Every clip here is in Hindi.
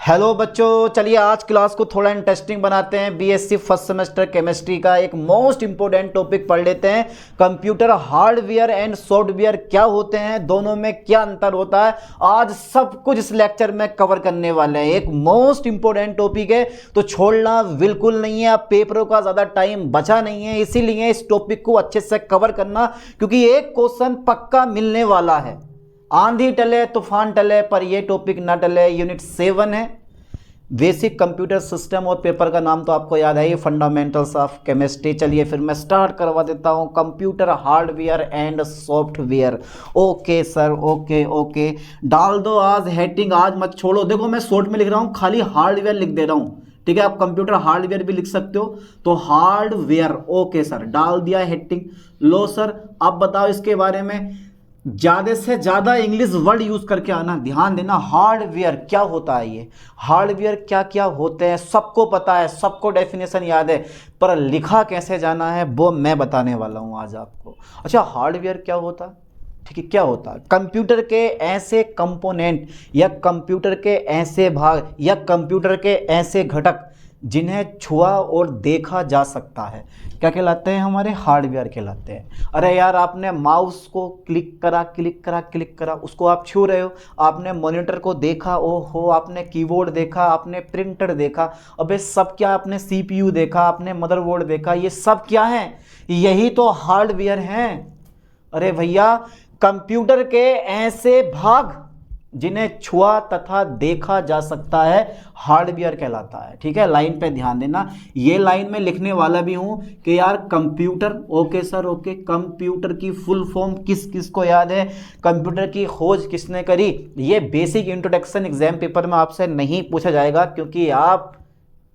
हेलो बच्चों, चलिए आज क्लास को थोड़ा इंटरेस्टिंग बनाते हैं। बीएससी फर्स्ट सेमेस्टर केमिस्ट्री का एक मोस्ट इंपॉर्टेंट टॉपिक पढ़ लेते हैं। कंप्यूटर हार्डवेयर एंड सॉफ्टवेयर क्या होते हैं, दोनों में क्या अंतर होता है, आज सब कुछ इस लेक्चर में कवर करने वाले हैं। एक मोस्ट इंपॉर्टेंट टॉपिक है तो छोड़ना बिल्कुल नहीं है। अब पेपरों का ज़्यादा टाइम बचा नहीं है, इसीलिए इस टॉपिक को अच्छे से कवर करना, क्योंकि एक क्वेश्चन पक्का मिलने वाला है। आंधी टले तूफान टले पर यह टॉपिक ना टले। यूनिट 7 है, बेसिक कंप्यूटर सिस्टम, और पेपर का नाम तो आपको याद है, ये फंडामेंटल्स ऑफ केमिस्ट्री। चलिए फिर मैं स्टार्ट करवा देता हूँ। Computer hardware and software. Okay sir, okay डाल दो आज हेडिंग, आज मत छोड़ो। देखो मैं शॉर्ट में लिख रहा हूँ, खाली हार्डवेयर लिख दे रहा हूँ, ठीक है। आप कंप्यूटर हार्डवेयर भी लिख सकते हो, तो हार्डवेयर। ओके सर, डाल दिया हेडिंग। लो सर, अब बताओ इसके बारे में। ज्यादा से ज्यादा इंग्लिश वर्ड यूज करके आना, ध्यान देना। हार्डवेयर क्या होता है, ये हार्डवेयर क्या क्या होते हैं सबको पता है, सबको डेफिनेशन याद है, पर लिखा कैसे जाना है वो मैं बताने वाला हूं आज आपको। अच्छा, हार्डवेयर क्या होता है, ठीक है। क्या होता है? कंप्यूटर के ऐसे कंपोनेंट या कंप्यूटर के ऐसे भाग या कंप्यूटर के ऐसे घटक जिन्हें छुआ और देखा जा सकता है, क्या कहलाते हैं? हमारे हार्डवेयर कहलाते हैं। अरे यार, आपने माउस को क्लिक करा, उसको आप छू रहे हो। आपने मॉनिटर को देखा, ओहो, आपने कीबोर्ड देखा, आपने प्रिंटर देखा। अबे सब क्या? आपने सीपीयू देखा, आपने मदरबोर्ड देखा। ये सब क्या है? यही तो हार्डवेयर हैं। अरे भैया, कंप्यूटर के ऐसे भाग जिन्हें छुआ तथा देखा जा सकता है हार्डवेयर कहलाता है, ठीक है। लाइन पे ध्यान देना, ये लाइन में लिखने वाला भी हूं कि यार computer, okay sir okay, computer की फुल फॉर्म किस किस को याद है, कंप्यूटर की खोज किसने करी? ये बेसिक इंट्रोडक्शन एग्जाम पेपर में आपसे नहीं पूछा जाएगा, क्योंकि आप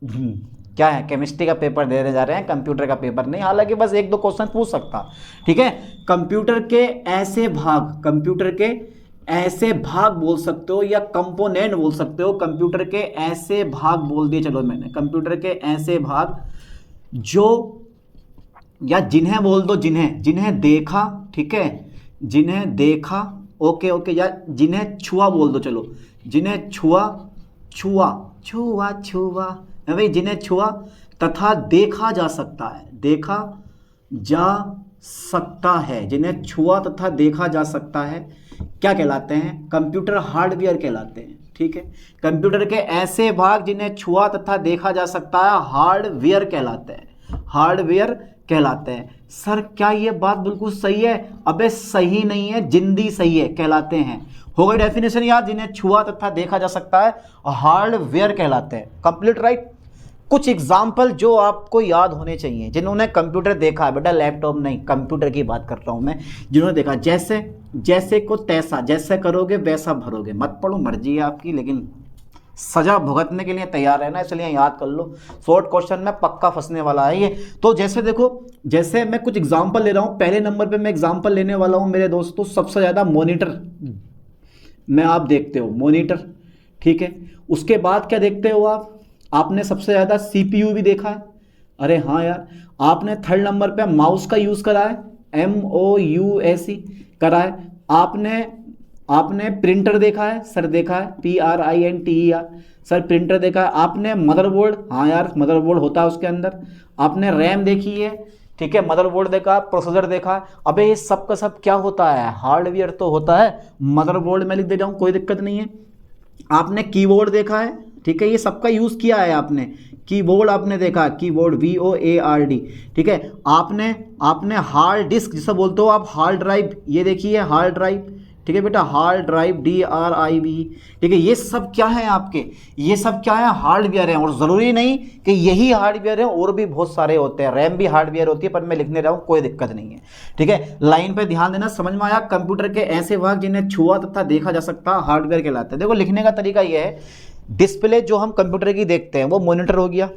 क्या है, केमिस्ट्री का पेपर देने जा रहे हैं, कंप्यूटर का पेपर नहीं। हालांकि बस एक दो क्वेश्चन पूछ सकता, ठीक है। कंप्यूटर के ऐसे भाग, कंप्यूटर के ऐसे भाग बोल सकते हो या कंपोनेंट बोल सकते हो। कंप्यूटर के ऐसे भाग बोल दिए, चलो मैंने, कंप्यूटर के ऐसे भाग जो, या जिन्हें बोल दो, जिन्हें देखा, ठीक है, जिन्हें देखा, ओके, या जिन्हें छुआ बोल दो, चलो, जिन्हें छुआ भाई, जिन्हें छुआ तथा देखा जा सकता है, जिन्हें छुआ तथा देखा जा सकता है, क्या कहलाते हैं? कंप्यूटर हार्डवेयर कहलाते हैं, ठीक है। कंप्यूटर के ऐसे भाग जिन्हें छुआ तथा देखा जा सकता है हार्डवेयर कहलाते हैं। सर क्या ये बात बिल्कुल सही है? अबे सही नहीं है, जिंदी सही है, कहलाते हैं। हो गई डेफिनेशन यार, जिन्हें छुआ तथा देखा जा सकता है हार्डवेयर कहलाते हैं। Complete right. कुछ एग्जाम्पल जो आपको याद होने चाहिए, जिन्होंने कंप्यूटर देखा है, बेटा लैपटॉप नहीं, कंप्यूटर की बात कर रहा हूं मैं, जिन्होंने देखा। जैसे को तैसा, जैसे करोगे वैसा भरोगे। मत पढ़ो, मर्जी है आपकी, लेकिन सजा भुगतने के लिए तैयार रहना, इसलिए याद कर लो। शॉर्ट क्वेश्चन में पक्का फंसने वाला है ये। तो जैसे देखो, जैसे मैं कुछ एग्जाम्पल ले रहा हूं, पहले नंबर पे मैं एग्जाम्पल लेने वाला हूं मेरे दोस्तों, सबसे ज्यादा मॉनिटर में आप देखते हो, मॉनिटर, ठीक है। उसके बाद क्या देखते हो आप? आपने सबसे ज़्यादा सीपीयू भी देखा है। अरे हाँ यार, आपने थर्ड नंबर पे माउस का यूज़ करा है, MOUSE करा है। आपने प्रिंटर देखा है, सर देखा है, PRINTER, सर प्रिंटर देखा है। आपने मदरबोर्ड, हाँ यार मदरबोर्ड होता है उसके अंदर। आपने रैम देखी है, ठीक है, मदरबोर्ड देखा, प्रोसेसर देखा। अबे ये सब का सब क्या होता है? हार्डवेयर तो होता है। मदरबोर्ड में लिख दे जाऊँ, कोई दिक्कत नहीं है। आपने कीबोर्ड देखा है, ठीक है, ये सबका यूज़ किया है आपने। कीबोर्ड आपने देखा, कीबोर्ड VOARD, ठीक है। आपने हार्ड डिस्क जिसे बोलते हो आप, हार्ड ड्राइव, ये देखिए हार्ड ड्राइव, ठीक है बेटा, हार्ड ड्राइव DRIV, ठीक है। ये सब क्या है आपके? ये सब क्या है? हार्डवेयर है। और ज़रूरी नहीं कि यही हार्डवेयर है, और भी बहुत सारे होते हैं। रैम भी हार्डवेयर होती है, पर मैं लिखने रहा हूँ, कोई दिक्कत नहीं है, ठीक है। लाइन पे ध्यान देना, समझ में आया? कंप्यूटर के ऐसे भाग जिन्हें छुआ तथा देखा जा सकता है हार्डवेयर कहलाते हैं। देखो लिखने का तरीका यह है, डिस्प्ले जो हम कंप्यूटर की देखते हैं वो मॉनिटर हो गया,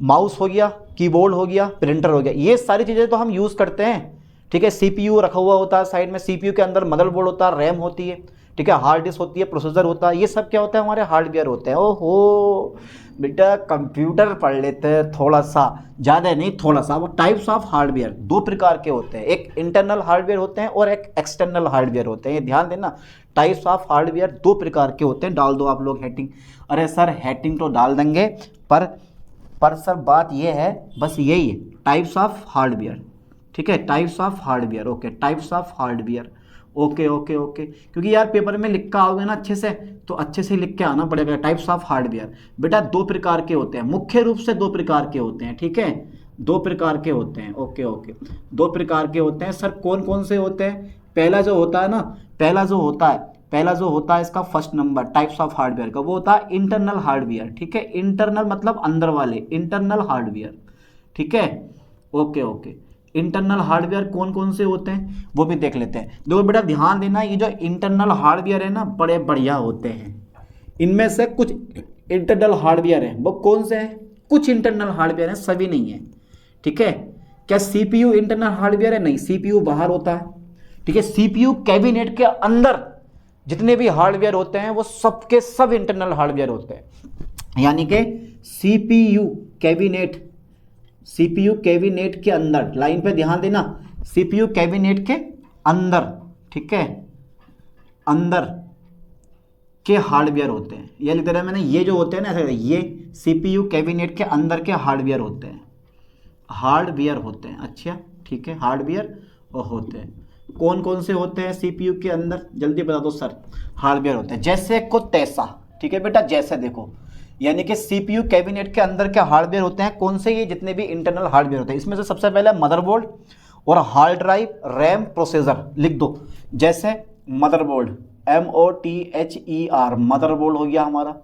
माउस हो गया, कीबोर्ड हो गया, प्रिंटर हो गया, ये सारी चीज़ें तो हम यूज़ करते हैं, ठीक है। सीपीयू रखा हुआ होता है साइड में, सीपीयू के अंदर मदरबोर्ड होता है, रैम होती है, ठीक है, हार्ड डिस्क होती है, प्रोसेसर होता है। ये सब क्या होता है? हमारे हार्डवेयर होते हैं। ओहो बेटा, कंप्यूटर पढ़ लेते हैं थोड़ा सा, ज़्यादा नहीं, थोड़ा सा। वो टाइप्स ऑफ हार्डवेयर दो प्रकार के होते हैं, एक इंटरनल हार्डवेयर होते हैं और एक एक्सटर्नल हार्डवेयर होते हैं, ये ध्यान देना। टाइप्स ऑफ हार्डवेयर दो प्रकार के होते हैं। डाल दो आप लोग हेडिंग। अरे सर हेडिंग तो डाल देंगे, पर सर बात ये है, बस यही है, टाइप्स ऑफ हार्डवेयर। ठीक है, types of hardware, okay, types of hardware, okay okay okay. क्योंकि यार पेपर में लिख के आओगे ना अच्छे से, तो अच्छे से लिख के आना पड़ेगा। टाइप्स ऑफ हार्डवेयर बेटा दो प्रकार के होते हैं, मुख्य रूप से दो प्रकार के होते हैं। ठीक है, दो प्रकार के होते हैं, ओके ओके, दो प्रकार के होते हैं। सर कौन कौन से होते हैं? पहला जो होता है ना, पहला जो होता है इसका first number types of hardware का, वो होता है इंटरनल हार्डवेयर। ठीक है, इंटरनल मतलब अंदर वाले, इंटरनल हार्डवेयर। ठीक है, ओके ओके। इंटरनल हार्डवेयर कौन कौन से होते हैं वो भी देख लेते हैं। देखो बेटा ध्यान देना, ये जो इंटरनल हार्डवेयर है ना बड़े बढ़िया होते हैं। इनमें से कुछ इंटरनल हार्डवेयर हैं, वो कौन से हैं? कुछ इंटरनल हार्डवेयर हैं, सभी नहीं है। ठीक है, क्या सीपीयू इंटरनल हार्डवेयर है? नहीं, सीपीयू बाहर होता है। ठीक है, सीपीयू कैबिनेट के अंदर जितने भी हार्डवेयर होते हैं वो सबके सब इंटरनल हार्डवेयर होते हैं। यानी कि सीपीयू कैबिनेट के अंदर, लाइन पे ध्यान देना, सीपीयू कैबिनेट के अंदर, ठीक है, अंदर के हार्डवेयर होते हैं। ये लिख दे रहा है मैंने, ये जो होते हैं ना ऐसे, ये सीपीयू कैबिनेट के अंदर के हार्डवेयर होते हैं, हार्डवेयर होते हैं। अच्छा ठीक है, हार्डवेयर होते हैं। कौन कौन से होते हैं सीपीयू के अंदर? जल्दी बता दो सर। हार्डवेयर होते हैं जैसे को तैसा। ठीक है बेटा, जैसे देखो, यानी कि सीपीयू कैबिनेट के अंदर के हार्डवेयर होते हैं कौन से? ये जितने भी इंटरनल हार्डवेयर होते हैं। इसमें से सबसे पहले मदरबोर्ड और हार्ड ड्राइव, रैम, प्रोसेसर लिख दो। जैसे मदरबोर्ड, MOTHER, मदरबोर्ड हो गया हमारा,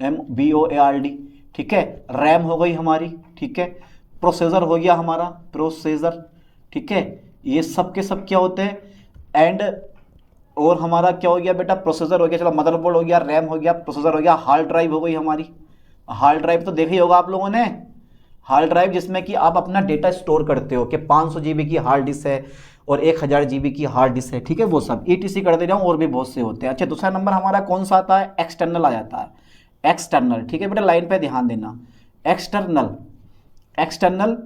MBOARD। ठीक है, रैम हो गई हमारी। ठीक है, प्रोसेसर हो गया हमारा, प्रोसेसर। ठीक है, ये सब के सब क्या होते हैं? एंड और हमारा क्या हो गया बेटा? प्रोसेसर हो गया, चलो मदरबोर्ड हो गया, रैम हो गया, प्रोसेसर हो गया, हार्ड ड्राइव हो गई हमारी। हार्ड ड्राइव तो देखा ही होगा आप लोगों ने, हार्ड ड्राइव जिसमें कि आप अपना डेटा स्टोर करते हो, कि 500 GB की हार्ड डिस्क है और 1000 GB की हार्ड डिस्क है। ठीक है, वो सब ETC कर दे रहा हूँ, और भी बहुत से होते हैं। अच्छा, दूसरा नंबर हमारा कौन सा आता है? एक्सटर्नल आ जाता है, एक्सटर्नल। ठीक है बेटा, लाइन पे ध्यान देना, एक्सटर्नल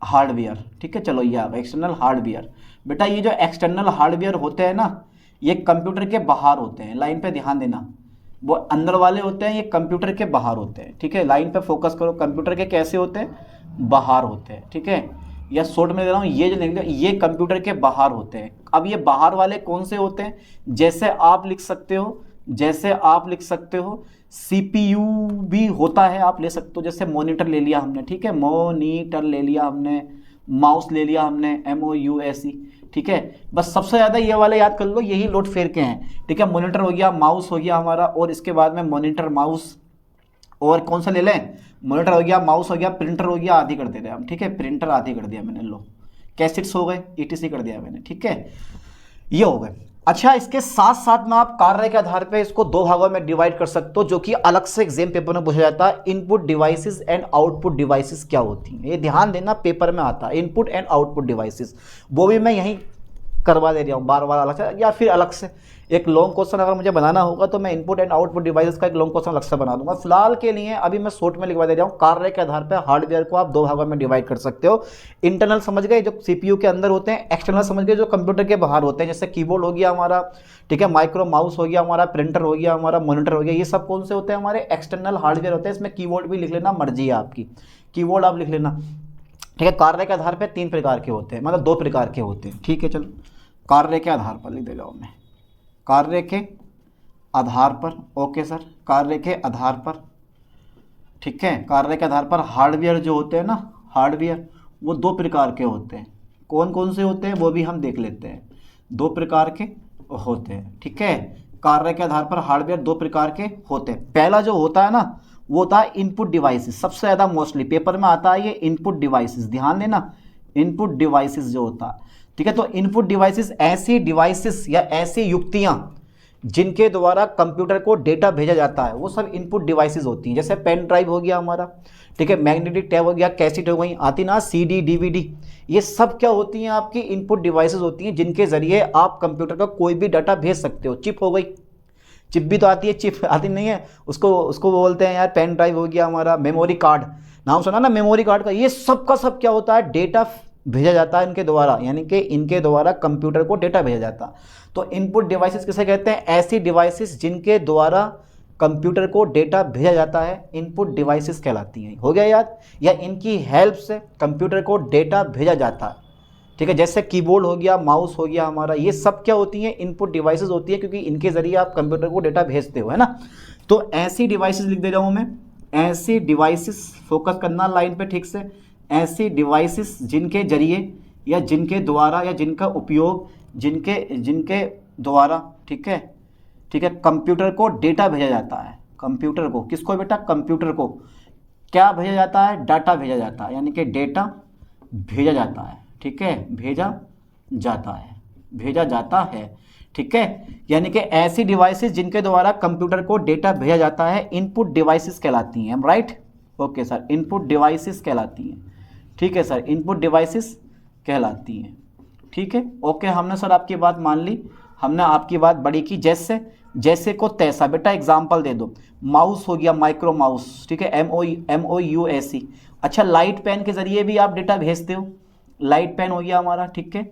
हार्डवेयर। ठीक है, चलो ये आ गया एक्सटर्नल हार्डवेयर। बेटा ये जो एक्सटर्नल हार्डवेयर होते हैं ना, ये कंप्यूटर के बाहर होते हैं। लाइन पे ध्यान देना, वो अंदर वाले होते हैं, ये कंप्यूटर के बाहर होते हैं। ठीक है, लाइन पे फोकस करो, कंप्यूटर के कैसे होते हैं? बाहर होते हैं। ठीक है, या शॉर्ट में दे रहा हूँ, ये जो निकले ये कंप्यूटर के बाहर होते हैं। अब ये बाहर वाले कौन से होते हैं? जैसे आप लिख सकते हो, CPU भी होता है, आप ले सकते हो। जैसे मॉनिटर ले लिया हमने, ठीक है, मॉनिटर ले लिया हमने, माउस ले लिया हमने, MOUSE। ठीक है, बस सबसे ज़्यादा ये वाले याद कर लो, यही लोड फेर के हैं। ठीक है, मॉनिटर हो गया, माउस हो गया हमारा, और इसके बाद में मॉनिटर, माउस, और कौन सा ले लें? मॉनिटर हो गया, माउस हो गया, प्रिंटर हो गया, आदि कर दे रहे हैं हम। ठीक है, प्रिंटर आदि कर दिया मैंने, लो कैसेट्स हो गए, ETC कर दिया मैंने। ठीक है, ये हो गए। अच्छा, इसके साथ साथ में आप कार्य के आधार पे इसको दो भागों में डिवाइड कर सकते हो, जो कि अलग से एग्जाम पेपर में पूछा जाता है। Input devices and output devices क्या होती हैं, ये ध्यान देना, पेपर में आता है इनपुट एंड आउटपुट डिवाइसेस। वो भी मैं यहीं करवा दे रहा हूँ बार बार अलग से, या फिर अलग से एक लॉन्ग क्वेश्चन अगर मुझे बनाना होगा तो मैं इनपुट एंड आउटपुट डिवाइसेस का एक लॉन्ग क्वेश्चन अलग से बना दूंगा। फिलहाल के लिए अभी मैं शॉर्ट में लिखवा दे रहा हूँ। कार्य के आधार पर हार्डवेयर को आप दो भागों में डिवाइड कर सकते हो। इंटरनल समझ गए, जो सीपीयू के अंदर होते हैं। एक्सटर्नल समझ गए, जो कंप्यूटर के बाहर होते हैं, जैसे कीबोर्ड हो गया हमारा, ठीक है, माइक्रो माउस हो गया हमारा, प्रिंटर हो गया हमारा, मॉनिटर हो गया। ये सब कौन से होते हैं? हमारे एक्सटर्नल हार्डवेयर होते हैं। इसमें कीबोर्ड भी लिख लेना, मर्जी है आपकी, कीबोर्ड आप लिख लेना। ठीक है, कार्य के आधार पर 3 प्रकार के होते हैं, मतलब 2 प्रकार के होते हैं। ठीक है, चलो कार्य के आधार पर लिख दे रहा हूँ मैं, कार्य के आधार पर। ओके सर, कार्य के आधार पर। ठीक है, कार्य के आधार पर हार्डवेयर जो होते हैं ना, हार्डवेयर वो 2 प्रकार के होते हैं। कौन कौन से होते हैं वो भी हम देख लेते हैं। 2 प्रकार के होते हैं। ठीक है, कार्य के आधार पर हार्डवेयर 2 प्रकार के होते हैं। पहला जो होता है ना, वो होता है इनपुट डिवाइसेस। सबसे ज़्यादा मोस्टली पेपर में आता है ये इनपुट डिवाइसेस, ध्यान देना, इनपुट डिवाइसेस जो होता है। ठीक है, तो इनपुट डिवाइसेस ऐसी डिवाइसेस या ऐसी युक्तियां जिनके द्वारा कंप्यूटर को डेटा भेजा जाता है, वो सब इनपुट डिवाइसेस होती हैं। जैसे पेन ड्राइव हो गया हमारा, ठीक है, मैग्नेटिक टैब हो गया, कैसेट हो गई, आती ना CD, DVD, ये सब क्या होती हैं? आपकी इनपुट डिवाइसेस होती हैं, जिनके जरिए आप कंप्यूटर का कोई भी डाटा भेज सकते हो। चिप हो गई, चिप भी तो आती है, चिप आती नहीं है, उसको बोलते हैं यार पेन ड्राइव हो गया हमारा। मेमोरी कार्ड, नाम सुना ना मेमोरी कार्ड का। ये सब का सब क्या होता है? डेटा भेजा जाता है इनके द्वारा, यानी कि इनके द्वारा कंप्यूटर को डेटा भेजा जाता। तो इनपुट डिवाइसेस किसे कहते हैं? ऐसी डिवाइसेस जिनके द्वारा कंप्यूटर को डेटा भेजा जाता है इनपुट डिवाइसेस कहलाती हैं। हो गया याद? या इनकी हेल्प से कंप्यूटर को डेटा भेजा जाता है। ठीक है, जैसे कीबोर्ड हो गया, माउस हो गया हमारा, ये सब क्या होती हैं? इनपुट डिवाइसेस होती है, क्योंकि इनके जरिए आप कंप्यूटर को डेटा भेजते हो, है ना। तो ऐसी डिवाइसेस लिख दे रहा हूँ मैं, ऐसी डिवाइसेस, फोकस करना लाइन पे ठीक से, ऐसी डिवाइसेस जिनके जरिए या जिनके द्वारा या जिनका उपयोग जिनके द्वारा, ठीक है, कंप्यूटर को डेटा भेजा जाता है। कंप्यूटर को, किसको बेटा? कंप्यूटर को क्या भेजा जाता है? डाटा भेजा जाता है, यानी कि डेटा भेजा जाता है। ठीक है, भेजा जाता है। ठीक है, यानी कि ऐसी डिवाइसेस जिनके द्वारा कंप्यूटर को डेटा भेजा जाता है इनपुट डिवाइसेस कहलाती हैं। Right? Okay sir, input devices कहलाती हैं। ठीक है सर, इनपुट डिवाइसेस कहलाती हैं। ठीक है, ओके, हमने सर आपकी बात मान ली, हमने आपकी बात बड़ी की। जैसे को तैसा। बेटा एग्जाम्पल दे दो। माउस हो गया, माइक्रो माउस, ठीक है, MOUSE। अच्छा, लाइट पेन के जरिए भी आप डेटा भेजते हो, लाइट पेन हो गया हमारा। ठीक है,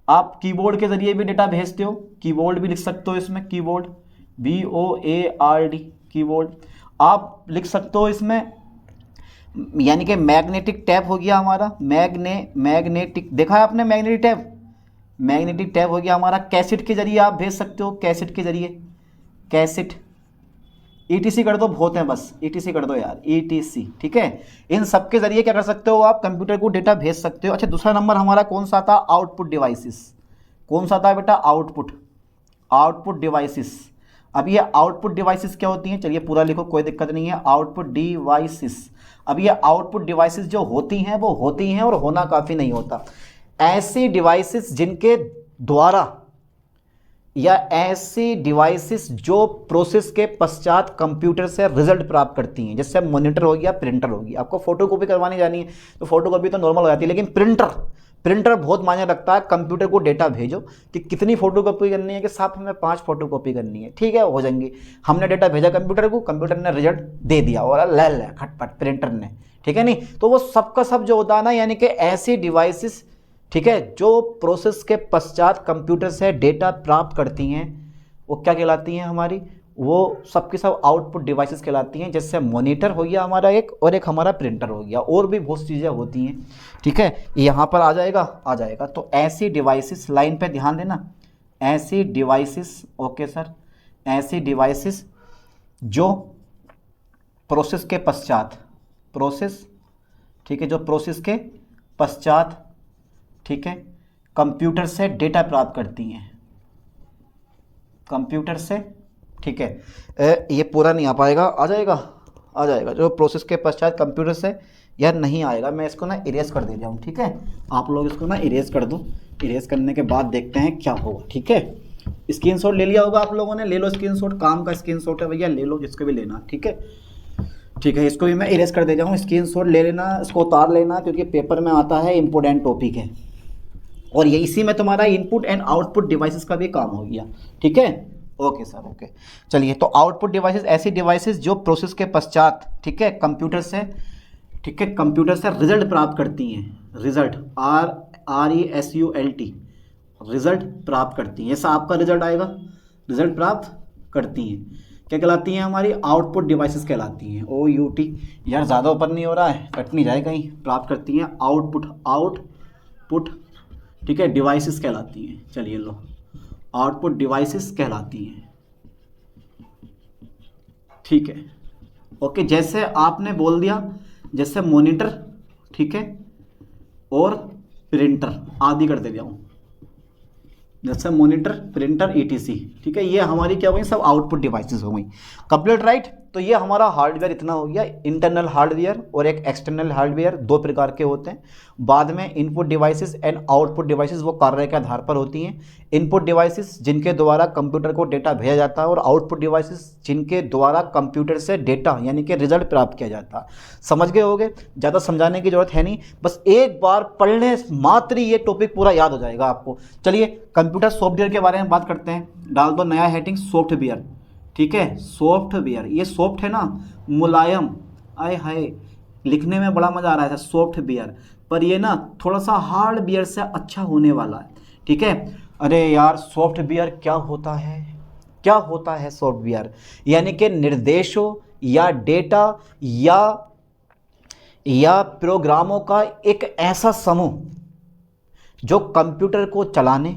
आप कीबोर्ड के जरिए भी डेटा भेजते हो, कीबोर्ड भी लिख सकते हो इसमें, कीबोर्ड BOARD, कीबोर्ड आप लिख सकते हो इसमें। यानी कि मैग्नेटिक टैप हो गया हमारा, मैग्नेटिक, देखा है आपने मैग्नेटिक टैप? मैग्नेटिक टैप हो गया हमारा। कैसेट के जरिए आप भेज सकते हो, कैसेट के जरिए, कैसेट, ETC कर दो, बहुत है बस, ETC कर दो यार, ETC। ठीक है, इन सब के जरिए क्या कर सकते हो आप? कंप्यूटर को डेटा भेज सकते हो। अच्छा, दूसरा नंबर हमारा कौन सा था? Output devices. कौन सा था बेटा? Output devices. अब ये आउटपुट डिवाइसेस क्या होती हैं? चलिए पूरा लिखो, कोई दिक्कत नहीं है। आउटपुट डिवाइसेस, अब ये आउटपुट डिवाइसेस जो होती हैं वो होती हैं, और होना काफ़ी नहीं होता, ऐसी डिवाइसेस जिनके द्वारा या ऐसी डिवाइसेस जो प्रोसेस के पश्चात कंप्यूटर से रिजल्ट प्राप्त करती हैं। जैसे मॉनिटर हो गया, प्रिंटर होगी। आपको फोटोकॉपी करवानी जानी है तो फोटोकॉपी तो नॉर्मल हो जाती है, लेकिन प्रिंटर बहुत मायने रखता है। कंप्यूटर को डेटा भेजो कि कितनी फोटोकॉपी करनी है, कि साहब हमें 5 फोटोकॉपी करनी है, ठीक है, हो जाएंगी। हमने डेटा भेजा कंप्यूटर को, कंप्यूटर ने रिजल्ट दे दिया, और ले खटपट प्रिंटर ने, ठीक है नहीं। तो वो सबका सब जो होता है ना, यानी कि ऐसी डिवाइसेस, ठीक है, जो प्रोसेस के पश्चात कंप्यूटर से डेटा प्राप्त करती हैं, वो क्या कहलाती हैं हमारी? वो सबके सब आउटपुट डिवाइसेस कहलाती हैं। जैसे मॉनिटर हो गया हमारा एक, और एक हमारा प्रिंटर हो गया, और भी बहुत चीज़ें होती हैं। ठीक है, यहाँ पर आ जाएगा। तो ऐसी डिवाइसेस, लाइन पे ध्यान देना, ऐसी डिवाइसेस, ओके सर, ऐसी डिवाइसेस जो प्रोसेस के पश्चात, ठीक है, जो प्रोसेस के पश्चात, ठीक है, कंप्यूटर से डेटा प्राप्त करती हैं, कंप्यूटर से। ठीक है, ये पूरा नहीं आ पाएगा, आ जाएगा। जो प्रोसेस के पश्चात कंप्यूटर से, यार नहीं आएगा, मैं इसको ना इरेज कर दे रहा हूँ। ठीक है, आप लोग इसको ना इरेज कर दो, इरेज करने के बाद देखते हैं क्या होगा। ठीक है, स्क्रीनशॉट ले लिया होगा आप लोगों ने, ले लो स्क्रीनशॉट, काम का स्क्रीनशॉट है भैया, ले लो जिसको भी लेना। ठीक है, इसको भी मैं इरेज कर दे रहा हूँ, स्क्रीनशॉट ले लेना, इसको उतार लेना, क्योंकि पेपर में आता है, इंपॉर्टेंट टॉपिक है। और ये इसी में तुम्हारा इनपुट एंड आउटपुट डिवाइसेस का भी काम हो गया। ठीक है, ओके सर, ओके। चलिए, तो आउटपुट डिवाइसेस ऐसी डिवाइसेस जो प्रोसेस के पश्चात, ठीक है, कंप्यूटर से रिजल्ट प्राप्त करती हैं। रिजल्ट, RESULT, रिजल्ट प्राप्त करती हैं। ऐसा आपका रिजल्ट आएगा, रिजल्ट प्राप्त करती हैं, क्या कहलाती हैं हमारी? आउटपुट डिवाइसेस कहलाती हैं। OUT, यार ज़्यादा ऊपर नहीं हो रहा है, कट नहीं जाए कहीं। प्राप्त करती हैं आउटपुट, ठीक है, डिवाइसेस कहलाती हैं। चलिए लो, आउटपुट डिवाइसेस कहलाती हैं। ठीक है, ओके। जैसे आपने बोल दिया, जैसे मॉनिटर, ठीक है, और प्रिंटर आदि कर दे रहा हूँ, जैसे मॉनिटर, प्रिंटर, ETC। ठीक है, ये हमारी क्या हुई? सब आउटपुट डिवाइसेस हो गई। Complete, right. तो ये हमारा हार्डवेयर इतना हो गया, इंटरनल हार्डवेयर और एक एक्सटर्नल हार्डवेयर, 2 प्रकार के होते हैं। बाद में input devices and output devices वो कार्य के आधार पर होती हैं। इनपुट डिवाइसेस जिनके द्वारा कंप्यूटर को डेटा भेजा जाता है, और आउटपुट डिवाइसेस जिनके द्वारा कंप्यूटर से डेटा यानी कि रिजल्ट प्राप्त किया जाता है। समझ गए होगे, ज़्यादा समझाने की जरूरत है नहीं, बस एक बार पढ़ने मात्र ही ये टॉपिक पूरा याद हो जाएगा आपको। चलिए, कंप्यूटर सॉफ्टवेयर के बारे में बात करते हैं। डाल दो नया हेडिंग, सॉफ्टवेयर। ठीक है, सॉफ्टवेयर, ये सॉफ्ट है ना, मुलायम, आय हाय, लिखने में बड़ा मज़ा आ रहा है सॉफ्टवेयर, पर ये ना थोड़ा सा हार्डवेयर से अच्छा होने वाला है, ठीक है। अरे यार सॉफ्टवेयर क्या होता है, क्या होता है सॉफ्टवेयर? यानी कि निर्देशों या डेटा या प्रोग्रामों का एक ऐसा समूह जो कंप्यूटर को चलाने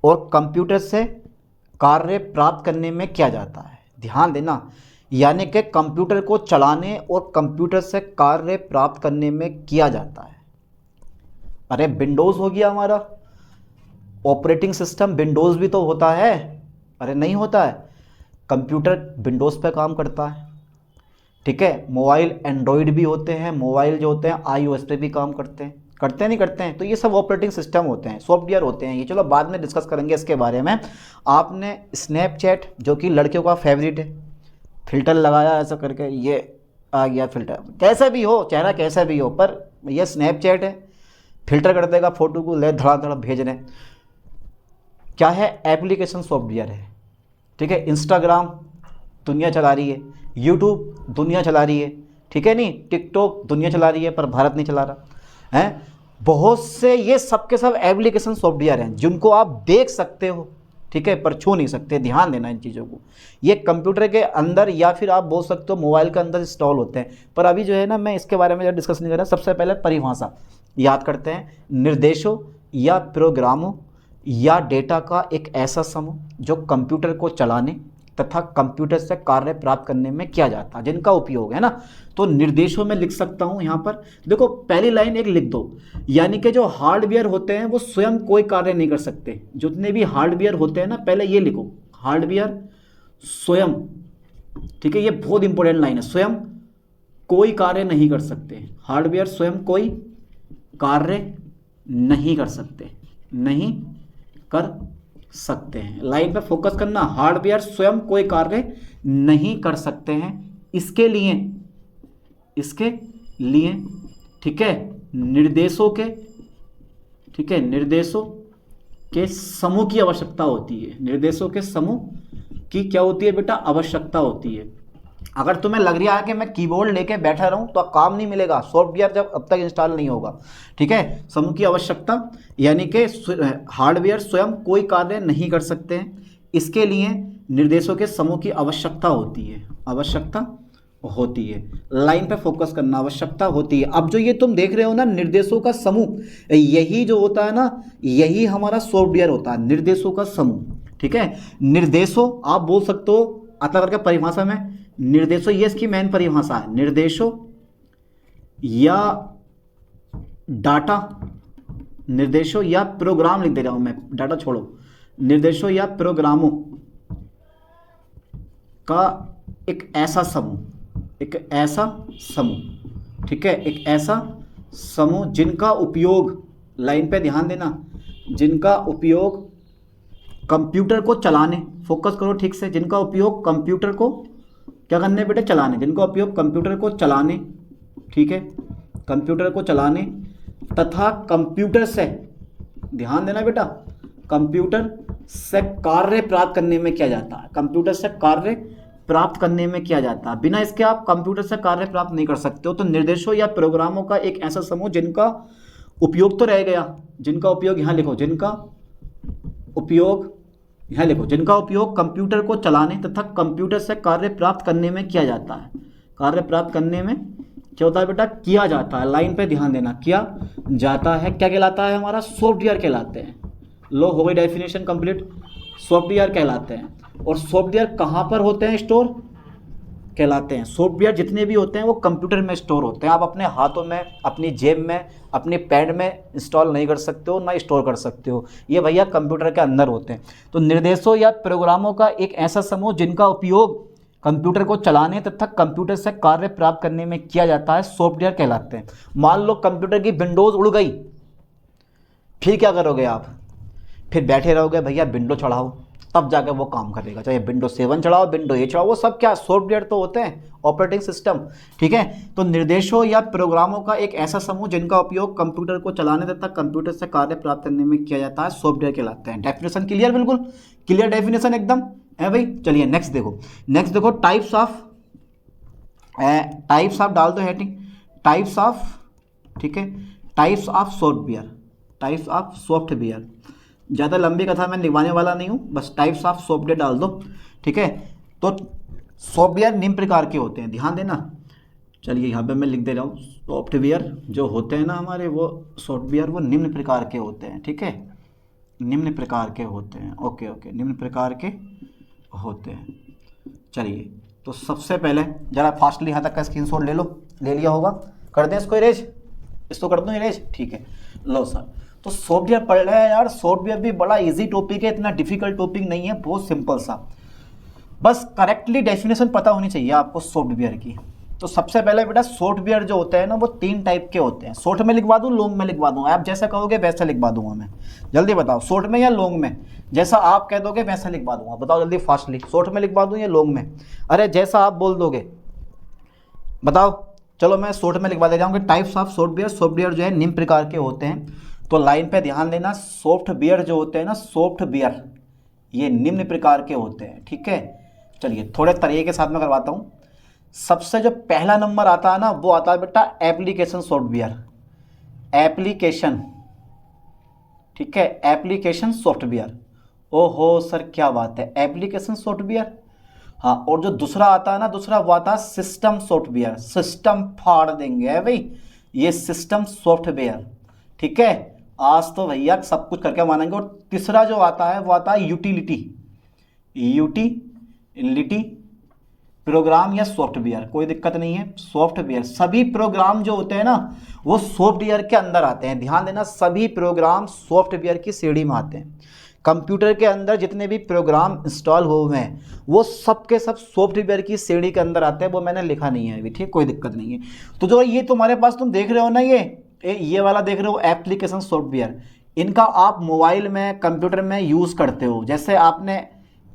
और कंप्यूटर से कार्य प्राप्त करने में किया जाता है। ध्यान देना, यानी कि कंप्यूटर को चलाने और कंप्यूटर से कार्य प्राप्त करने में किया जाता है। अरे विंडोज़ हो गया हमारा ऑपरेटिंग सिस्टम, विंडोज़ भी तो होता है, अरे नहीं होता है? कंप्यूटर विंडोज़ पे काम करता है, ठीक है। मोबाइल एंड्रॉयड भी होते हैं, मोबाइल जो होते हैं iOS पे भी काम करते हैं, नहीं करते हैं? तो ये सब ऑपरेटिंग सिस्टम होते हैं, सॉफ्टवेयर होते हैं ये। चलो बाद में डिस्कस करेंगे इसके बारे में। आपने स्नैपचैट जो कि लड़कियों का फेवरेट है, फिल्टर लगाया ऐसा करके, ये आ गया फिल्टर, कैसा भी हो चेहरा कैसा भी हो, पर ये स्नैपचैट है, फिल्टर कर देगा फोटो को, ले धड़ा धड़ा भेज रहे हैं। क्या है? एप्लीकेशन सॉफ्टवेयर है, ठीक है। इंस्टाग्राम दुनिया चला रही है, यूट्यूब दुनिया चला रही है, ठीक है नहीं, टिकटॉक दुनिया चला रही है, पर भारत नहीं चला रहा है। बहुत से ये सब के सब एप्लीकेशन सॉफ्टवेयर हैं जिनको आप देख सकते हो, ठीक है, पर छू नहीं सकते। ध्यान देना इन चीज़ों को। ये कंप्यूटर के अंदर या फिर आप बोल सकते हो मोबाइल के अंदर इंस्टॉल होते हैं, पर अभी जो है ना मैं इसके बारे में डिस्कस नहीं कर रहा। सबसे पहले परिभाषा याद करते हैं। निर्देशों या प्रोग्रामों या डेटा का एक ऐसा समूह जो कंप्यूटर को चलाने तथा कंप्यूटर से कार्य प्राप्त करने में किया जाता है, जिनका उपयोग है ना। तो निर्देशों में लिख सकता हूं यहां पर, देखो पहली लाइन एक लिख दो, यानी कि जो हार्डवेयर होते हैं वो स्वयं कोई कार्य नहीं कर सकते। जितने भी हार्डवेयर होते हैं ना, पहले ये लिखो, हार्डवेयर स्वयं, ठीक है, ये बहुत इंपॉर्टेंट लाइन है, स्वयं कोई कार्य नहीं कर सकते। हार्डवेयर स्वयं कोई कार्य नहीं कर सकते, नहीं कर सकते हैं। लाइन पे फोकस करना, हार्डवेयर स्वयं कोई कार्य नहीं कर सकते हैं। इसके लिए ठीक है, निर्देशों के, ठीक है, निर्देशों के समूह की आवश्यकता होती है। निर्देशों के समूह की क्या होती है बेटा? आवश्यकता होती है। अगर तुम्हें लग रहा है कि मैं कीबोर्ड लेके बैठा रहूं तो काम नहीं मिलेगा, सॉफ्टवेयर जब अब तक इंस्टॉल नहीं होगा, ठीक है। समूह की आवश्यकता यानी कि हार्डवेयर स्वयं कोई कार्य नहीं कर सकते हैं, इसके लिए निर्देशों के समूह की आवश्यकता होती है, आवश्यकता होती है। लाइन पे फोकस करना, आवश्यकता होती है। अब जो ये तुम देख रहे हो ना निर्देशों का समूह, यही जो होता है ना, यही हमारा सॉफ्टवेयर होता है, निर्देशों का समूह, ठीक है। निर्देशों आप बोल सकते हो अतः करके परिभाषा में, निर्देशों ये इसकी मेन परिभाषा है। निर्देशों या डाटा, निर्देशों या प्रोग्राम लिख दे रहा हूं मैं, डाटा छोड़ो, निर्देशों या प्रोग्रामों का एक ऐसा समूह, एक ऐसा समूह, ठीक है, एक ऐसा समूह जिनका उपयोग, लाइन पे ध्यान देना, जिनका उपयोग कंप्यूटर को चलाने, फोकस करो ठीक से, जिनका उपयोग कंप्यूटर को क्या करने बेटे? चलाने, जिनका उपयोग कंप्यूटर को चलाने, ठीक है, कंप्यूटर को चलाने तथा कंप्यूटर से, ध्यान देना बेटा, कंप्यूटर से कार्य प्राप्त करने में किया जाता है, कंप्यूटर से कार्य प्राप्त करने में किया जाता है। बिना इसके आप कंप्यूटर से कार्य प्राप्त नहीं कर सकते हो। तो निर्देशों या प्रोग्रामों का एक ऐसा समूह जिनका उपयोग तो रह गया, जिनका उपयोग यहाँ लिखो, जिनका उपयोग यहाँ लिखो, जिनका उपयोग कंप्यूटर को चलाने तथा कंप्यूटर से कार्य प्राप्त करने में किया जाता है। कार्य प्राप्त करने में क्या होता है बेटा? किया जाता है। लाइन पे ध्यान देना, किया जाता है, क्या कहलाता है? हमारा सॉफ्टवेयर कहलाते हैं। लो हो गई डेफिनेशन कंप्लीट, सॉफ्टवेयर कहलाते हैं। और सॉफ्टवेयर कहाँ पर होते हैं? स्टोर कहलाते हैं। सॉफ्टवेयर जितने भी होते हैं वो कंप्यूटर में स्टोर होते हैं। आप अपने हाथों में, अपनी जेब में, अपनी पैड में इंस्टॉल नहीं कर सकते हो, ना स्टोर कर सकते हो, ये भैया कंप्यूटर के अंदर होते हैं। तो निर्देशों या प्रोग्रामों का एक ऐसा समूह जिनका उपयोग कंप्यूटर को चलाने तथा कंप्यूटर से कार्य प्राप्त करने में किया जाता है, सॉफ्टवेयर कहलाते हैं। मान लो कंप्यूटर की विंडोज़ उड़ गई, फिर क्या करोगे आप? फिर बैठे रहोगे भैया विंडो चढ़ाओ, तब जाकर वो काम करेगा। चाहे विंडो 7 चढ़ाओ, विंडो 8 चढ़ाओ, वो सब क्या सॉफ्टवेयर तो होते हैं, ऑपरेटिंग सिस्टम, ठीक है। तो निर्देशों या प्रोग्रामों का एक ऐसा समूह जिनका उपयोग कंप्यूटर को चलाने तथा कंप्यूटर से कार्य प्राप्त करने में किया जाता है, सॉफ्टवेयर कहलाते हैं। Definition clear? बिल्कुल क्लियर डेफिनेशन एकदम है भाई। चलिए नेक्स्ट देखो, टाइप्स ऑफ डाल दो हेडिंग, टाइप्स ऑफ, ठीक है, types of software, types of software. ज़्यादा लंबी कथा मैं लिखवाने वाला नहीं हूँ, बस टाइप्स ऑफ सॉफ्टवेयर डाल दो, ठीक है। तो सॉफ्टवेयर निम्न प्रकार के होते हैं, ध्यान देना। चलिए यहाँ पे मैं लिख दे रहा हूँ, सॉफ्टवेयर जो होते हैं ना हमारे, वो सॉफ्टवेयर वो निम्न प्रकार के होते हैं, ठीक है, निम्न प्रकार के होते हैं। ओके ओके, निम्न प्रकार के होते हैं। चलिए तो सबसे पहले जरा फास्टली यहाँ तक का स्क्रीनशॉट ले लो, ले लिया होगा, कर दें इसको इरेज, इसको कर दूँ इरेज, ठीक है। लो सर, तो सॉफ्टवेयर पढ़ रहे हैं यार, सॉफ्टवेयर भी बड़ा इजी टॉपिक है, इतना डिफिकल्ट टॉपिक नहीं है, बहुत सिंपल सा, बस करेक्टली डेफिनेशन पता होनी चाहिए आपको सॉफ्टवेयर की। तो सबसे पहले बेटा सॉफ्टवेयर जो होते हैं ना वो 3 टाइप के होते हैं। शॉर्ट में लिखवा दूं, लॉन्ग में लिखवा दूं, आप जैसा कहोगे वैसा लिखवा दूंगा मैं, जल्दी बताओ शॉर्ट में या लॉन्ग में, जैसा आप कह दोगे वैसा लिखवा दूंगा, बताओ जल्दी फास्टली, शॉर्ट में लिखवा दूं या लॉन्ग में, अरे जैसा आप बोल दोगे बताओ। चलो मैं शॉर्ट में लिखवा दे रहा हूँ कि टाइप्स ऑफ सॉफ्टवेयर, सॉफ्टवेयर जो है निम्न प्रकार के होते हैं। तो लाइन पे ध्यान देना, सॉफ्टवेयर जो होते हैं ना, सॉफ्टवेयर ये निम्न प्रकार के होते हैं, ठीक है। चलिए थोड़े तरीके के साथ में करवाता हूँ। सबसे जो पहला नंबर आता है ना वो आता है बेटा एप्लीकेशन सॉफ्टवेयर, एप्लीकेशन, ठीक है, एप्लीकेशन सॉफ्टवेयर। ओहो सर क्या बात है, एप्लीकेशन सॉफ्टवेयर, हाँ। और जो दूसरा आता है ना, दूसरा वो आता है सिस्टम सॉफ्टवेयर, सिस्टम फाड़ देंगे भाई, ये सिस्टम सॉफ्टवेयर, ठीक है। आज तो भैया सब कुछ करके मानेंगे। और तीसरा जो आता है वो आता है यूटिलिटी, यूटिलिटी प्रोग्राम या सॉफ्टवेयर, कोई दिक्कत नहीं है, सॉफ्टवेयर। सभी प्रोग्राम जो होते हैं ना वो सॉफ्टवेयर के अंदर आते हैं, ध्यान देना, सभी प्रोग्राम सॉफ्टवेयर की श्रेणी में आते हैं। कंप्यूटर के अंदर जितने भी प्रोग्राम इंस्टॉल हुए हैं वो सब के सब सॉफ्टवेयर की श्रेणी के अंदर आते हैं, वो मैंने लिखा नहीं है अभी, ठीक, कोई दिक्कत नहीं है। तो जो ये तुम्हारे पास तुम देख रहे हो ना, ये वाला देख रहे हो एप्लीकेशन सॉफ्टवेयर, इनका आप मोबाइल में कंप्यूटर में यूज़ करते हो। जैसे आपने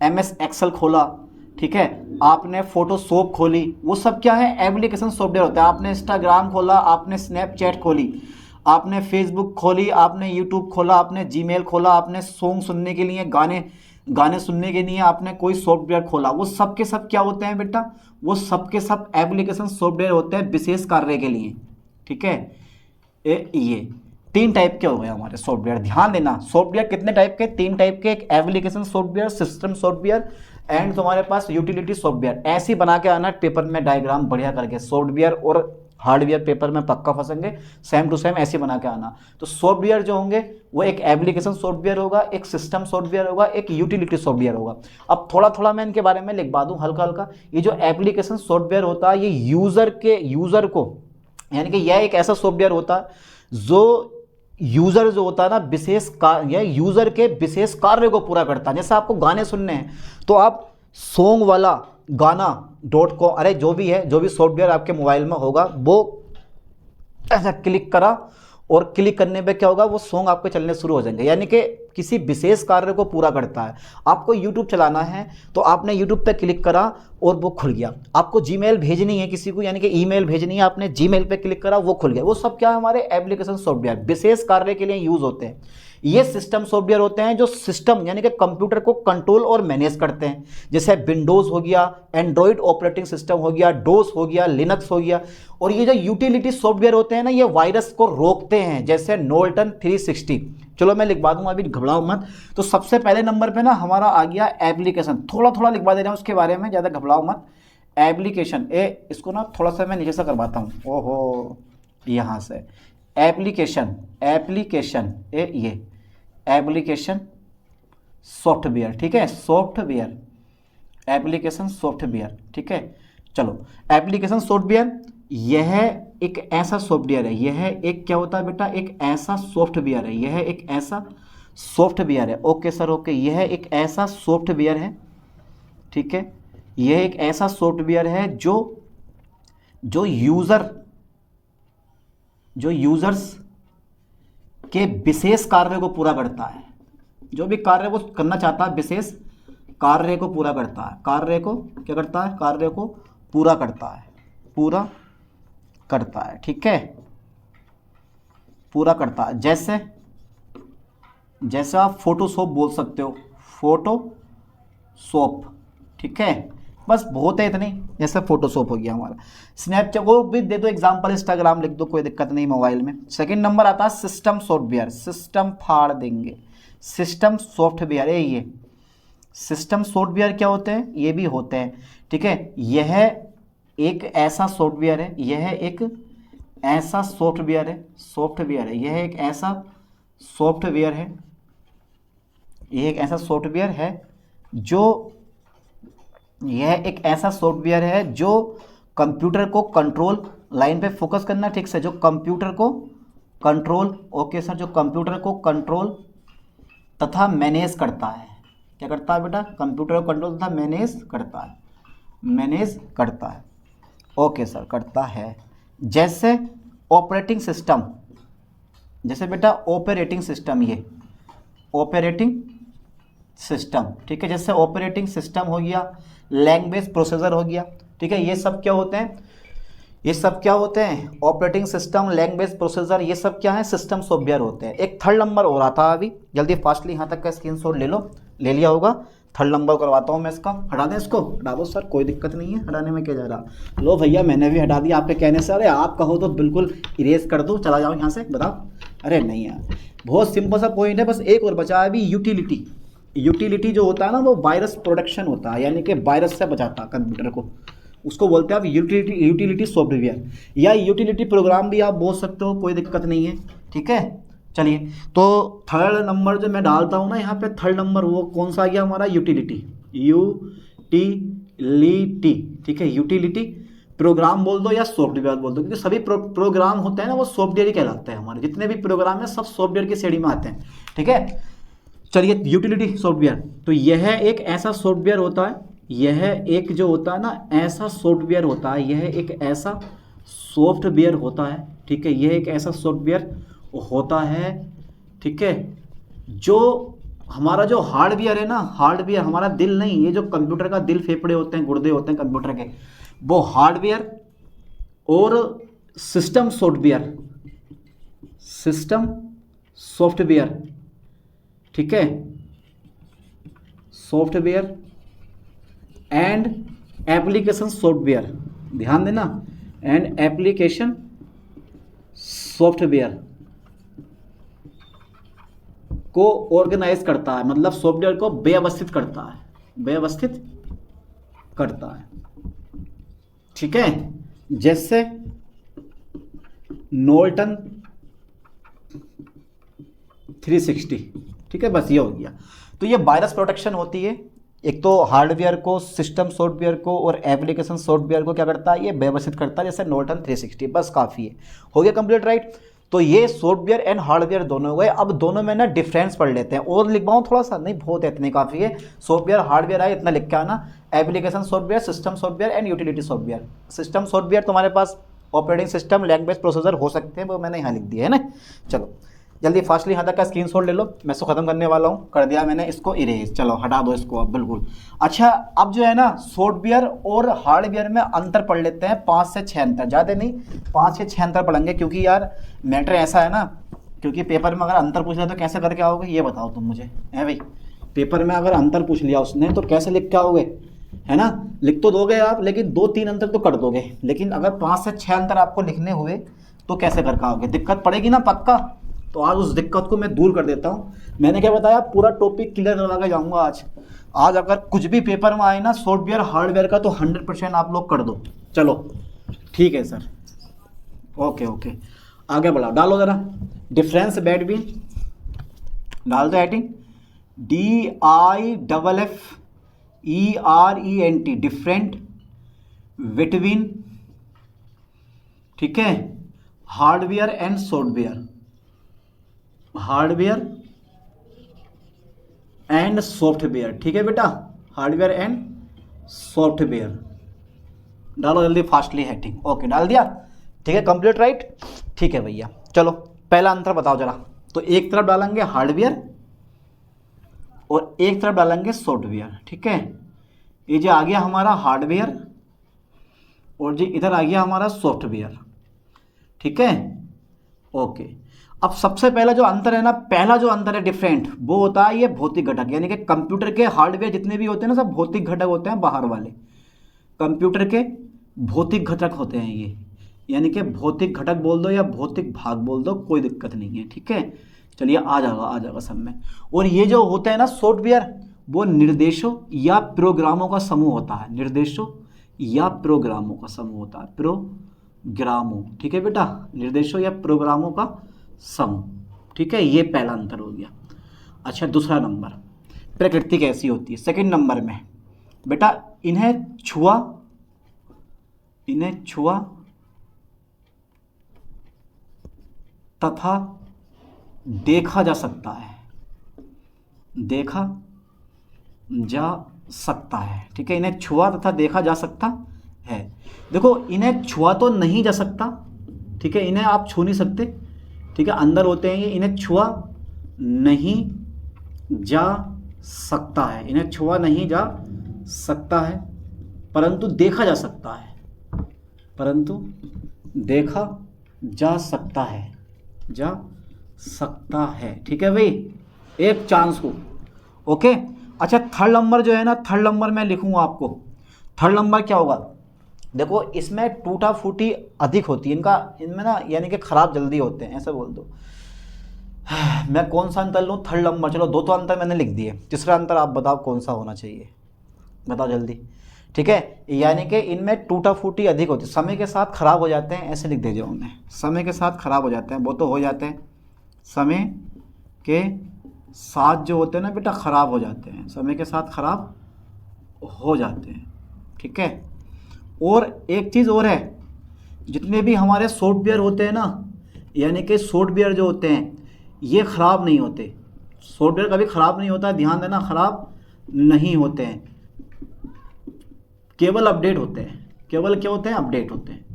MS एक्सेल खोला, ठीक है, आपने फोटोशॉप खोली, वो सब क्या है, एप्लीकेशन सॉफ्टवेयर होता है। आपने इंस्टाग्राम खोला, आपने स्नैपचैट खोली, आपने फेसबुक खोली, आपने यूट्यूब खोला, आपने जीमेल खोला, आपने सॉन्ग सुनने के लिए, गाने सुनने के लिए आपने कोई सॉफ्टवेयर खोला, वो सब के सब क्या होते हैं बेटा, वो सब के सब एप्लीकेशन सॉफ्टवेयर होते हैं विशेष कार्य के लिए, ठीक है। ये 3 टाइप के हो गए हमारे सॉफ्टवेयर, ध्यान देना। सॉफ्टवेयर कितने टाइप के, 3 टाइप के, एक application software, system software and तुम्हारे पास यूटिलिटी सॉफ्टवेयर। ऐसे बना के आना पेपर में डायग्राम बढ़िया करके, सॉफ्टवेयर और हार्डवेयर पेपर में पक्का फंसेंगे, सेम टू सेम ऐसे बना के आना। तो सॉफ्टवेयर जो होंगे वो एक एप्लीकेशन सॉफ्टवेयर होगा, एक सिस्टम सॉफ्टवेयर होगा, एक यूटिलिटी सॉफ्टवेयर होगा। अब थोड़ा थोड़ा मैं इनके बारे में लिखवा दूं हल्का हल्का। ये जो एप्लीकेशन सॉफ्टवेयर होता है ये यूज़र को, यानी कि यह एक ऐसा सॉफ्टवेयर होता है जो यूज़र जो होता है ना विशेष कार्य, या यूज़र के विशेष कार्य को पूरा करता है। जैसे आपको गाने सुनने हैं तो आप सॉन्ग वाला गाना.com, अरे जो भी है, जो भी सॉफ्टवेयर आपके मोबाइल में होगा वो ऐसा क्लिक करा और क्लिक करने पे क्या होगा, वो सॉन्ग आपके चलने शुरू हो जाएंगे, यानी कि किसी विशेष कार्य को पूरा करता है। आपको यूट्यूब चलाना है तो आपने यूट्यूब पे क्लिक करा और वो खुल गया। आपको जीमेल भेजनी है किसी को, यानी कि ईमेल भेजनी है, आपने जीमेल पे क्लिक करा, वो खुल गया। वो सब क्या है, हमारे एप्लीकेशन सॉफ्टवेयर विशेष कार्य के लिए यूज होते हैं। ये सिस्टम सॉफ्टवेयर होते हैं जो सिस्टम यानी कि कंप्यूटर को कंट्रोल और मैनेज करते हैं। जैसे विंडोज़ हो गया, एंड्रॉइड ऑपरेटिंग सिस्टम हो गया, डोस हो गया, लिनक्स हो गया। और ये जो यूटिलिटी सॉफ्टवेयर होते हैं ना, ये वायरस को रोकते हैं, जैसे नॉर्टन 360। चलो मैं लिखवा दूंगा, अभी घबराओ मत। तो सबसे पहले नंबर पे ना हमारा आ गया एप्लीकेशन, थोड़ा थोड़ा लिखवा दे रहा हूँ उसके बारे में, ज़्यादा घबराओ मत। एप्लीकेशन, इसको ना थोड़ा सा मैं नीचे से करवाता हूँ, ओहो यहाँ से एप्लीकेशन, ये एप्लीकेशन सॉफ्टवेयर, ठीक है, सॉफ्टवेयर, एप्लीकेशन सॉफ्टवेयर, ठीक है। चलो एप्लीकेशन सॉफ्टवेयर यह एक ऐसा सॉफ्टवेयर है, यह एक क्या होता है बेटा, एक ऐसा सॉफ्टवेयर है, यह एक ऐसा सॉफ्टवेयर है। ओके सर, ओके, यह एक ऐसा सॉफ्टवेयर है, ठीक है, यह एक ऐसा सॉफ्टवेयर है जो यूजर्स के विशेष कार्य को पूरा करता है। जो भी कार्य वो करना चाहता है विशेष कार्य को पूरा करता है, कार्य को क्या करता है, कार्य को पूरा करता है, ठीक है, पूरा करता है। जैसे आप फोटोशॉप बोल सकते हो, फोटोशॉप, ठीक है, बस बहुत है इतने, जैसे फोटोशॉप हो गया हमारा। स्नैपचैट को भी दे दो एग्जांपल, इंस्टाग्राम लिख दो, कोई दिक्कत नहीं मोबाइल में। सेकंड नंबर आता है सिस्टम सॉफ्टवेयर, सिस्टम फाड़ देंगे, सिस्टम सॉफ्टवेयर है ये। सिस्टम सॉफ्टवेयर क्या होते हैं, ये भी होते हैं, ठीक है। यह एक ऐसा सॉफ्टवेयर है, यह एक ऐसा सॉफ्टवेयर है, यह एक ऐसा सॉफ्टवेयर है, यह एक ऐसा सॉफ्टवेयर है जो, यह एक ऐसा सॉफ्टवेयर है जो कंप्यूटर को कंट्रोल, लाइन पे फोकस करना ठीक से, जो कंप्यूटर को कंट्रोल, ओके सर, जो कंप्यूटर को कंट्रोल तथा मैनेज करता है। क्या करता है बेटा, कंप्यूटर को कंट्रोल तथा मैनेज करता है, मैनेज करता है, ओके सर, करता है। जैसे ऑपरेटिंग सिस्टम, जैसे बेटा ऑपरेटिंग सिस्टम, ये ऑपरेटिंग सिस्टम, ठीक है, जैसे ऑपरेटिंग सिस्टम हो गया, लैंग्वेज प्रोसेसर हो गया, ठीक है। ये सब क्या होते हैं, ये सब क्या होते हैं, ऑपरेटिंग सिस्टम, लैंग्वेज प्रोसेसर, ये सब क्या है, सिस्टम सॉफ्टवेयर होते हैं। एक थर्ड नंबर हो रहा था अभी, जल्दी फास्टली यहाँ तक का स्क्रीनशॉट ले लो, ले लिया होगा। थर्ड नंबर करवाता हूँ मैं इसका, हटा दें इसको, हटा दो सर, कोई दिक्कत नहीं है, हटाने में क्या जा रहा। लो भैया मैंने भी हटा दिया आपके कहने से। अरे आप कहो तो बिल्कुल इरेज कर दो, चला जाओ यहाँ से, बताओ। अरे नहीं यार, बहुत सिंपल सा पॉइंट है, बस एक और बचा है अभी, यूटिलिटी। यूटिलिटी जो होता है ना, वो वायरस प्रोटेक्शन होता है, यानी कि वायरस से बचाता है कंप्यूटर को, उसको बोलते हैं आप यूटिलिटी सॉफ्टवेयर, या यूटिलिटी प्रोग्राम भी आप बोल सकते हो, कोई दिक्कत नहीं है, ठीक है। चलिए, तो थर्ड नंबर जो मैं डालता हूँ ना यहाँ पे, थर्ड नंबर वो कौन सा आ गया हमारा, यूटिलिटी, यूटिलिटी, ठीक है। यूटिलिटी प्रोग्राम बोल दो या सॉफ्टवेयर बोल दो, क्योंकि सभी प्रोग्राम होते हैं ना वो सॉफ्टवेयर ही कहलाते हैं, हमारे जितने भी प्रोग्राम हैं सब सॉफ्टवेयर की श्रेणी में आते हैं, ठीक है। चलिए, यूटिलिटी सॉफ्टवेयर, तो यह एक ऐसा सॉफ्टवेयर होता है, यह एक जो होता है ना ऐसा सॉफ्टवेयर होता है, यह एक ऐसा सॉफ्टवेयर होता है, ठीक है, यह एक ऐसा सॉफ्टवेयर होता है, ठीक है, जो हमारा जो हार्डवेयर है ना, हार्डवेयर हमारा दिल नहीं, ये जो कंप्यूटर का दिल फेफड़े होते हैं, गुर्दे होते हैं कंप्यूटर के, वो हार्डवेयर और सिस्टम सॉफ्टवेयर, सिस्टम सॉफ्टवेयर, ठीक है, सॉफ्टवेयर एंड एप्लीकेशन सॉफ्टवेयर, ध्यान देना, एंड एप्लीकेशन सॉफ्टवेयर को ऑर्गेनाइज करता है, मतलब सॉफ्टवेयर को व्यवस्थित करता है, व्यवस्थित करता है, ठीक है। जैसे नॉर्टन 360, ठीक है, बस ये हो गया। तो ये वायरस प्रोटेक्शन होती है, एक तो हार्डवेयर को, सिस्टम सॉफ्टवेयर को और एप्लीकेशन सॉफ्टवेयर को क्या करता है, ये व्यवस्थित करता है, जैसे नॉर्टन 360, बस काफ़ी है, हो गया कंप्लीट, राइट। तो ये सॉफ्टवेयर एंड हार्डवेयर दोनों हो गए। अब दोनों में ना डिफरेंस पढ़ लेते हैं, और लिखवाऊँ थोड़ा सा, नहीं बहुत है, इतने काफ़ी है। सॉफ्टवेयर हार्डवेयर है, इतना लिख के आना, application software, system software and utility software. System software तुम्हारे पास ऑपरेटिंग सिस्टम, लैंग्वेज प्रोसेसर हो सकते हैं, वो मैंने यहाँ लिख दिया है ना। चलो जल्दी फास्टली यहाँ तक का स्क्रीनशॉट ले लो, मैं इसको ख़त्म करने वाला हूँ, कर दिया मैंने इसको इरेज, चलो हटा दो इसको अब बिल्कुल। अच्छा, अब जो है ना सॉफ्टवेयर और हार्डवेयर में अंतर पढ़ लेते हैं, 5 से 6 अंतर, ज़्यादा नहीं 5 से 6 अंतर पढ़ेंगे, क्योंकि यार मैटर ऐसा है ना, क्योंकि पेपर में अगर अंतर पूछ लिया तो कैसे करके आओगे, ये बताओ तुम मुझे, है भाई। पेपर में अगर अंतर पूछ लिया उसने तो कैसे लिख के आओगे, है ना। लिख तो दोगे आप, लेकिन 2-3 अंतर तो कर दोगे, लेकिन अगर 5 से 6 अंतर आपको लिखने हुए तो कैसे करके आओगे, दिक्कत पड़ेगी ना पक्का। तो आज उस दिक्कत को मैं दूर कर देता हूँ। मैंने क्या बताया, पूरा टॉपिक क्लियर करवा के जाऊँगा आज अगर कुछ भी पेपर में आए ना सॉफ्टवेयर हार्डवेयर का, तो 100% आप लोग कर दो। चलो ठीक है सर, ओके आगे बढ़ाओ, डालो ज़रा डिफरेंस बिटवीन, डाल दो हेडिंग DIFFERENT, डिफरेंट बिटवीन, ठीक है, hardware and software, hardware and software, ठीक है बेटा, हार्डवेयर एंड सॉफ्टवेयर। डालो जल्दी फास्टली हेडिंग, ओके डाल दिया, ठीक है, कंप्लीट, राइट। ठीक है भैया, चलो पहला अंतर बताओ जरा। तो एक तरफ डालेंगे हार्डवेयर और एक तरफ डालेंगे सॉफ्टवेयर, ठीक है। ये जो आ गया हमारा हार्डवेयर और जी इधर आ गया हमारा सॉफ्टवेयर, ठीक है, ओके। अब सबसे पहला जो अंतर है ना, पहला जो अंतर है डिफरेंट, वो होता है ये भौतिक घटक, यानी कि कंप्यूटर के हार्डवेयर जितने भी होते हैं ना सब भौतिक घटक होते हैं बाहर वाले, कंप्यूटर के भौतिक घटक होते हैं ये, यानी कि भौतिक घटक बोल दो या भौतिक भाग बोल दो, कोई दिक्कत नहीं है, ठीक है। चलिए आ जाएगा सब में। और ये जो होता है ना सॉफ्टवेयर, वो निर्देशों या प्रोग्रामों का समूह होता है, निर्देशों या प्रोग्रामों का समूह होता है, प्रोग्रामों, ठीक है बेटा, निर्देशों या प्रोग्रामों का समूह, ठीक है। ये पहला अंतर हो गया। अच्छा, दूसरा नंबर, प्रकृति कैसी होती है। सेकंड नंबर में बेटा, इन्हें छुआ तथा देखा जा सकता है, देखा जा सकता है, ठीक है। इन्हें छुआ तथा देखा जा सकता है। देखो, इन्हें छुआ तो नहीं जा सकता, ठीक है, इन्हें आप छू नहीं सकते, ठीक है, अंदर होते हैं ये। इन्हें छुआ नहीं जा सकता है, इन्हें छुआ नहीं जा सकता है, परंतु देखा जा सकता है, परंतु देखा जा सकता है, ठीक है भाई, एक चांस को, ओके। अच्छा, थर्ड नंबर जो है ना, थर्ड नंबर मैं लिखूंगा आपको। थर्ड नंबर क्या होगा, देखो इसमें टूटा फूटी अधिक होती है इनमें ना, यानी कि खराब जल्दी होते हैं, ऐसा बोल दो। मैं कौन सा अंतर लूँ, थर्ड नंबर, चलो 2 तो अंतर मैंने लिख दिए, तीसरा अंतर आप बताओ कौन सा होना चाहिए, बताओ जल्दी, ठीक है। यानी कि इनमें टूटा फूटी अधिक होती है, समय के साथ खराब हो जाते हैं, ऐसे लिख दीजिए उन्हें, समय के साथ खराब हो जाते हैं, वो तो हो जाते हैं, समय के साथ जो होते हैं ना बेटा खराब हो जाते हैं, समय के साथ खराब हो जाते हैं, ठीक है। और एक चीज़ और है, जितने भी हमारे सॉफ्टवेयर होते हैं ना, यानी कि सॉफ्टवेयर जो होते हैं ये ख़राब नहीं होते, सॉफ्टवेयर कभी ख़राब नहीं होता, ध्यान देना, ख़राब नहीं होते हैं, केवल अपडेट होते हैं, केवल क्या होते हैं, अपडेट होते हैं,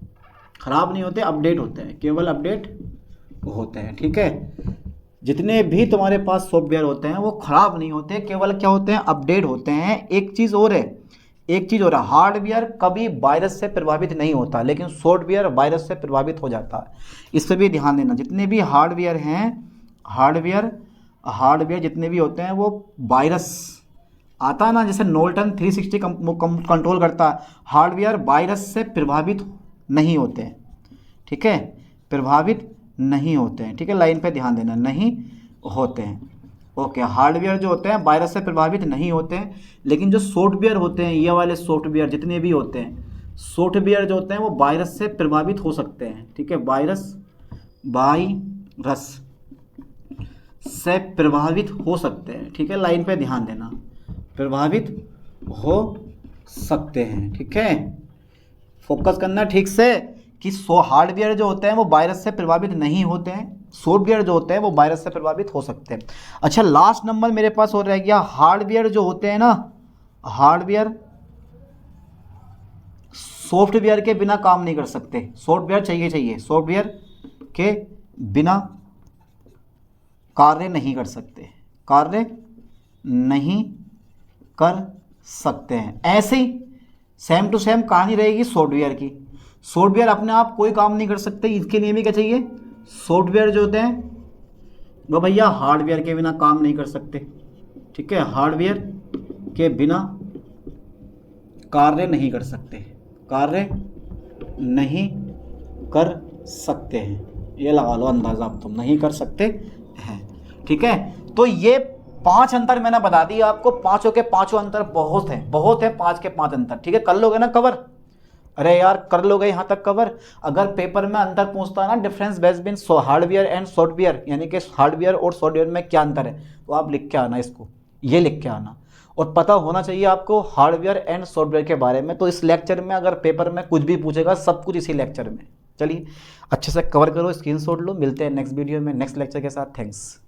ख़राब नहीं होते, अपडेट होते हैं, केवल अपडेट होते हैं, ठीक है। जितने भी तुम्हारे पास सॉफ्टवेयर होते हैं वो ख़राब नहीं होते, केवल क्या होते हैं, अपडेट होते हैं। एक चीज़ और है, हार्डवेयर कभी वायरस से प्रभावित नहीं होता, लेकिन सॉफ्टवेयर वायरस से प्रभावित हो जाता है, इस पर भी ध्यान देना। जितने भी हार्डवेयर हैं, हार्डवेयर जितने भी होते हैं वो वायरस आता है ना, जैसे नॉर्टन 360 कंट्रोल करता है, हार्डवेयर वायरस से प्रभावित नहीं होते हैं, ठीक है, प्रभावित नहीं होते हैं, ठीक है, लाइन पे ध्यान देना, नहीं होते हैं, ओके। हार्डवेयर जो होते हैं वायरस से प्रभावित नहीं होते हैं, लेकिन जो सॉफ्टवेयर होते हैं, ये वाले सॉफ्टवेयर जितने भी होते हैं, सॉफ्टवेयर जो होते हैं वो वायरस से प्रभावित हो सकते हैं, ठीक है, वायरस से प्रभावित हो सकते हैं, ठीक है, लाइन पे ध्यान देना, प्रभावित हो सकते हैं, ठीक है, फोकस करना ठीक से कि हार्डवेयर जो होते हैं वो वायरस से प्रभावित नहीं होते हैं, सॉफ्टवेयर जो होते हैं वो वायरस से प्रभावित हो सकते हैं। अच्छा, लास्ट नंबर मेरे पास और रह गया, हार्डवेयर जो होते हैं ना, हार्डवेयर सॉफ्टवेयर के बिना काम नहीं कर सकते, सॉफ्टवेयर चाहिए, सॉफ्टवेयर के बिना कार्य नहीं कर सकते, कार्य नहीं कर सकते हैं। ऐसे ही सेम टू सेम कहानी रहेगी सॉफ्टवेयर की, सॉफ्टवेयर अपने आप कोई काम नहीं कर सकते, इसके लिए भी क्या चाहिए, सॉफ्टवेयर जो होते हैं वो भैया हार्डवेयर के बिना काम नहीं कर सकते, ठीक है, हार्डवेयर के बिना कार्य नहीं कर सकते, कार्य नहीं कर सकते हैं, ये लगा लो अंदाज़ा अब तुम, नहीं कर सकते हैं, ठीक है। तो ये 5 अंतर मैंने बता दिए आपको, पांचों के पांचों अंतर बहुत है 5 के 5 अंतर, ठीक है, कर लोगे ना कवर, अरे यार कर लोगे यहाँ तक कवर। अगर पेपर में अंतर पूछता है ना, difference between hardware and software, यानी कि हार्डवेयर और सॉफ्टवेयर में क्या अंतर है, तो आप लिख के आना इसको, ये लिख के आना, और पता होना चाहिए आपको हार्डवेयर एंड सॉफ्टवेयर के बारे में। तो इस लेक्चर में अगर पेपर में कुछ भी पूछेगा, सब कुछ इसी लेक्चर में। चलिए अच्छे से कवर करो, स्क्रीनशॉट लो, मिलते हैं नेक्स्ट वीडियो में नेक्स्ट लेक्चर के साथ। थैंक्स।